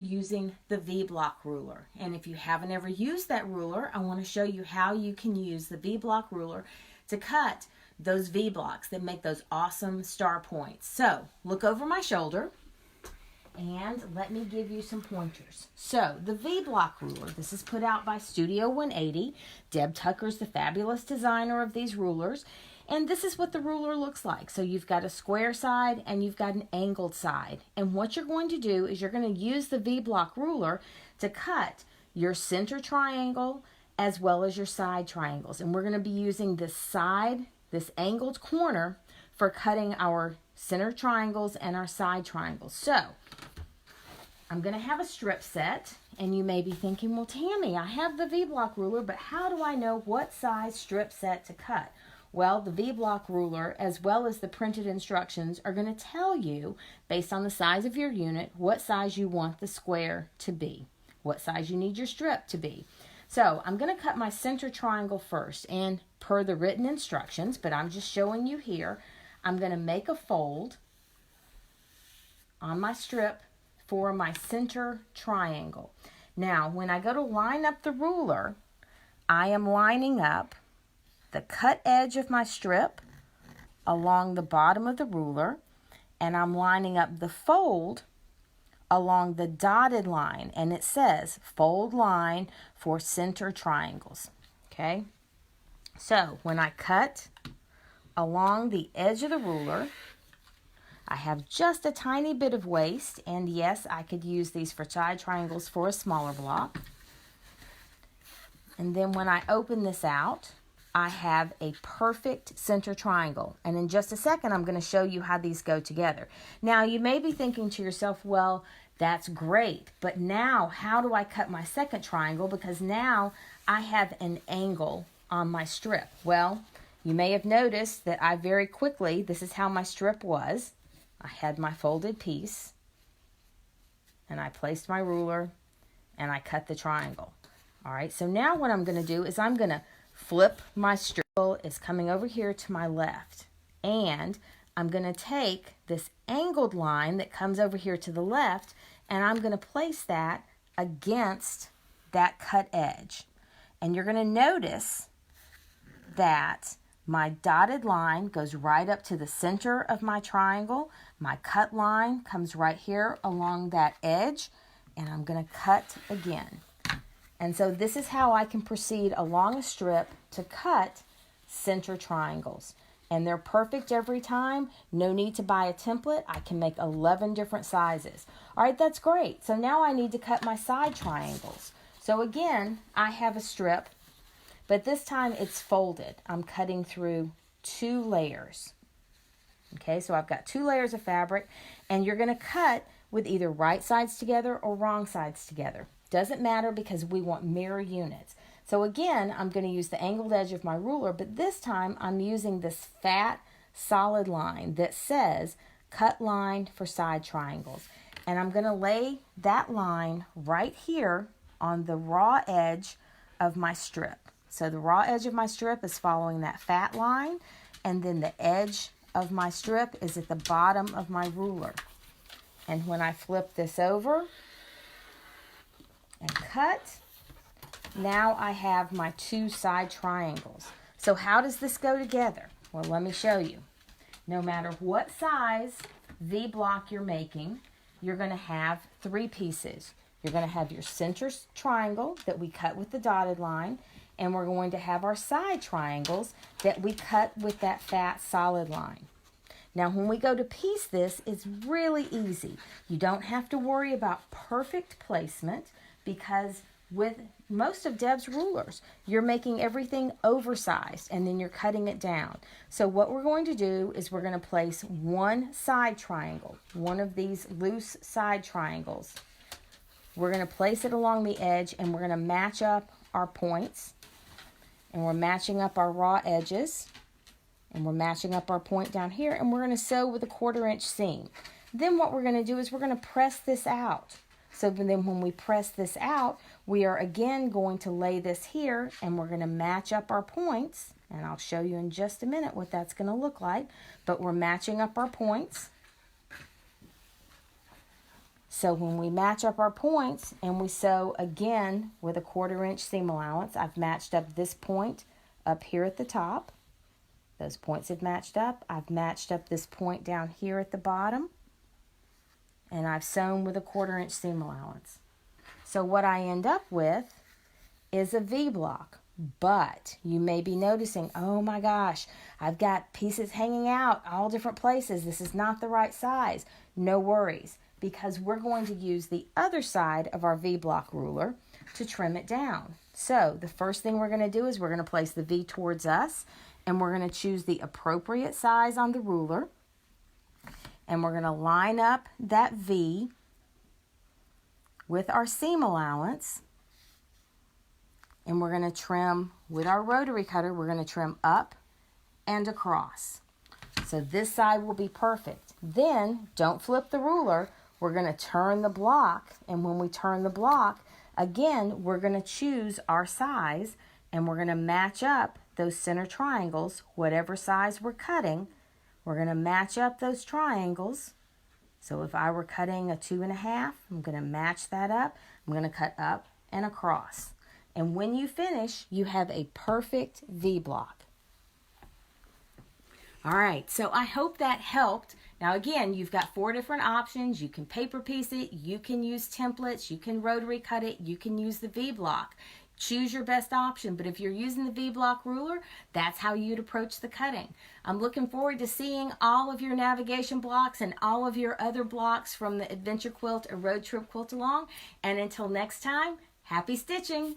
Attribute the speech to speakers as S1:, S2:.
S1: using the V-block ruler. And if you haven't ever used that ruler, I want to show you how you can use the V-block ruler to cut those V-blocks that make those awesome star points. So look over my shoulder and let me give you some pointers. So the V-block ruler, this is put out by Studio 180. Deb Tucker's the fabulous designer of these rulers. And this is what the ruler looks like. So you've got a square side and you've got an angled side. And what you're going to do is you're going to use the V-block ruler to cut your center triangle as well as your side triangles. And we're going to be using this side, this angled corner, for cutting our center triangles and our side triangles. So I'm going to have a strip set, and you may be thinking, well, Tammy, I have the V-block ruler, but how do I know what size strip set to cut? Well, the V-block ruler, as well as the printed instructions, are going to tell you, based on the size of your unit, what size you want the square to be, what size you need your strip to be. So I'm going to cut my center triangle first, and per the written instructions, but I'm just showing you here, I'm going to make a fold on my strip for my center triangle. Now, when I go to line up the ruler, I am lining up the cut edge of my strip along the bottom of the ruler, and I'm lining up the fold along the dotted line, and it says fold line for center triangles. Okay, so when I cut along the edge of the ruler, I have just a tiny bit of waste, and yes, I could use these for side triangles for a smaller block. And then when I open this out, I have a perfect center triangle. And in just a second, I'm going to show you how these go together. Now, you may be thinking to yourself, well, that's great, but now how do I cut my second triangle? Because now I have an angle on my strip. Well, you may have noticed that I very quickly, this is how my strip was. I had my folded piece, and I placed my ruler, and I cut the triangle. All right, so now what I'm going to do is I'm going to flip my strip. Is coming over here to my left, and I'm going to take this angled line that comes over here to the left, and I'm going to place that against that cut edge. And you're going to notice that my dotted line goes right up to the center of my triangle. My cut line comes right here along that edge, and I'm going to cut again. And so this is how I can proceed along a strip to cut center triangles. And they're perfect every time. No need to buy a template. I can make 11 different sizes. All right, that's great. So now I need to cut my side triangles. So again, I have a strip, but this time it's folded. I'm cutting through 2 layers. Okay, so I've got 2 layers of fabric, and you're going to cut with either right sides together or wrong sides together. Doesn't matter because we want mirror units. So again, I'm going to use the angled edge of my ruler, but this time I'm using this fat solid line that says cut line for side triangles. And I'm going to lay that line right here on the raw edge of my strip. So the raw edge of my strip is following that fat line, and then the edge of my strip is at the bottom of my ruler. And when I flip this over and cut, now I have my 2 side triangles. So how does this go together? Well, let me show you. No matter what size V-block you're making, you're going to have 3 pieces. You're going to have your center triangle that we cut with the dotted line, and we're going to have our side triangles that we cut with that fat solid line. Now, when we go to piece this, it's really easy. You don't have to worry about perfect placement, because with most of Deb's rulers, you're making everything oversized and then you're cutting it down. So what we're going to do is we're going to place one side triangle, one of these loose side triangles. We're going to place it along the edge, and we're going to match up our points, and we're matching up our raw edges, and we're matching up our point down here, and we're going to sew with a 1/4 inch seam. Then what we're going to do is we're going to press this out. So then when we press this out, we are again going to lay this here, and we're going to match up our points, and I'll show you in just a minute what that's going to look like. But we're matching up our points, So when we match up our points and we sew again with a 1/4 inch seam allowance, I've matched up this point up here at the top. Those points have matched up. I've matched up this point down here at the bottom. And I've sewn with a 1/4 inch seam allowance. So what I end up with is a V block. But you may be noticing, oh my gosh, I've got pieces hanging out all different places. This is not the right size. No worries, because we're going to use the other side of our V block ruler to trim it down. So the first thing we're going to do is we're going to place the V towards us, and we're going to choose the appropriate size on the ruler. And we're going to line up that V with our seam allowance. And we're going to trim with our rotary cutter. We're going to trim up and across. So this side will be perfect. Then don't flip the ruler. We're going to turn the block. And when we turn the block, again, we're going to choose our size. And we're going to match up those center triangles, whatever size we're cutting. We're going to match up those triangles. So if I were cutting a 2.5, I'm going to match that up. I'm going to cut up and across. And when you finish, you have a perfect V block. All right, so I hope that helped. Now again, you've got 4 different options. You can paper piece it, you can use templates, you can rotary cut it, you can use the V block. Choose your best option, but if you're using the V block ruler, that's how you'd approach the cutting. I'm looking forward to seeing all of your navigation blocks and all of your other blocks from the Adventure Quilt or Road Trip Quilt Along. And until next time, happy stitching!